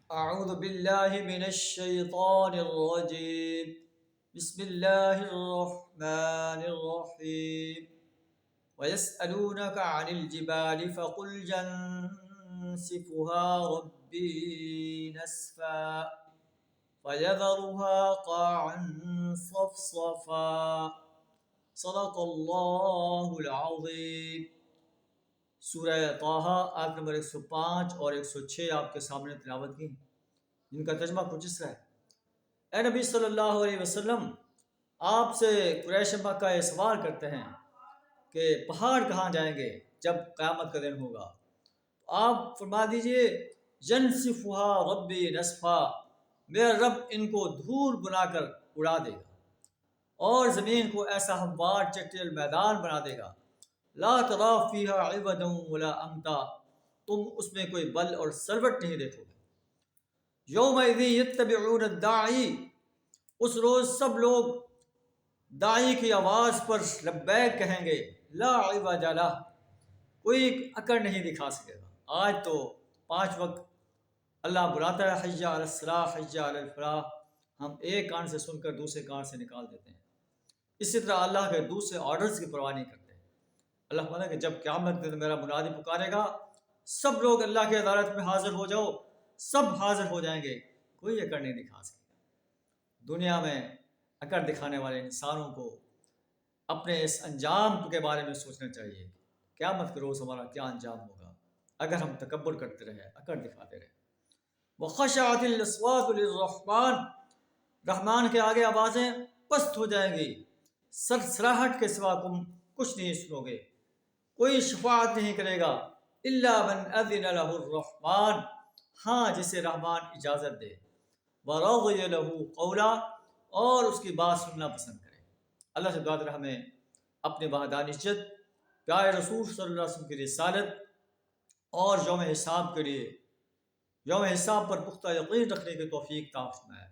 اعوذ باللہ من الشیطان الرجیم بسم اللہ الرحمن الرحیم وَيَسْأَلُونَكَ عَنِ الْجِبَالِ فَقُلْ يَنسِفُهَا رَبِّي نَسْفًا فَيَذَرُهَا قَاعًا صَفْصَفًا صدق اللہ العظیم۔ سورہ طٰہٰ آیت نمبر 105 اور 106 آپ کے سامنے تلاوت کی، جن کا ترجمہ کچھ اس طرح ہے۔ اے نبی صلی اللہ علیہ وسلم، آپ سے قریش مکہ یہ سوال کرتے ہیں کہ پہاڑ کہاں جائیں گے جب قیامت کا دن ہوگا؟ آپ فرما دیجئے ینسفھا ربی نسفا، میرا رب ان کو دھول بنا کر اڑا دے گا اور زمین کو ایسا ہموار چٹیل میدان بنا دے گا، لا تری فیہا عوجا ولا امتا، تم اس میں کوئی بل اور سربٹ نہیں دیکھو گے۔ یومئذ یتبعون الداعی، اس روز سب لوگ داعی کی آواز پر لبیک کہیں گے، لا عوج لہ، کوئی اکڑ نہیں دکھا سکے گا۔ آج تو 5 وقت اللہ بلاتا ہے حی علی الصلاح حی علی الفلاح، ہم ایک کان سے سن کر دوسرے کان سے نکال دیتے ہیں۔ اسی طرح اللہ کے دوسرے آرڈرز کی پرواہ نہیں کرتے۔ اللہ فرماتا ہے کہ جب قیامت کے دن میرا منادی پکارے گا، سب لوگ اللہ کی عدالت میں حاضر ہو جاؤ، سب حاضر ہو جائیں گے، کوئی اکڑ نہیں دکھا سکے گا۔ دنیا میں اکڑ دکھانے والے انسانوں کو اپنے اس انجام کے بارے میں سوچنا چاہیے، قیامت کے روز ہمارا کیا انجام ہوگا اگر ہم تکبر کرتے رہے، اکڑ دکھاتے رہے۔ وَخَشَعَتِ الْأَصْوَاتُ لِلرَّحْمَٰنِ، رحمان کے آگے آوازیں پست ہو جائیں گی، سرسراہٹ کے سوا تم کچھ نہیں سنو گے، کوئی شفاعت نہیں کرے گا، الا من اذن له الرحمن، ہاں جسے رحمان اجازت دے، ورضی له قولا، اور اس کی بات سننا پسند کرے۔ اللہ سے دعا کرے ہمیں اپنے وحدانیت، پیارے رسول صلی اللہ علیہ وسلم کی رسالت اور یوم حساب کے لیے، یوم حساب پر پختہ یقین رکھنے کی توفیق عطا فرمائے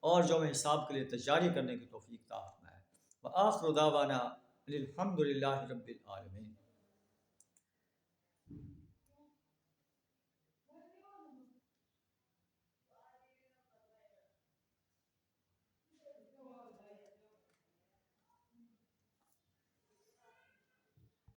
اور یوم حساب کے لیے تیاری کرنے کی توفیق عطا فرمائے۔ وآخر دعوانا الحمد للہ رب العالمین۔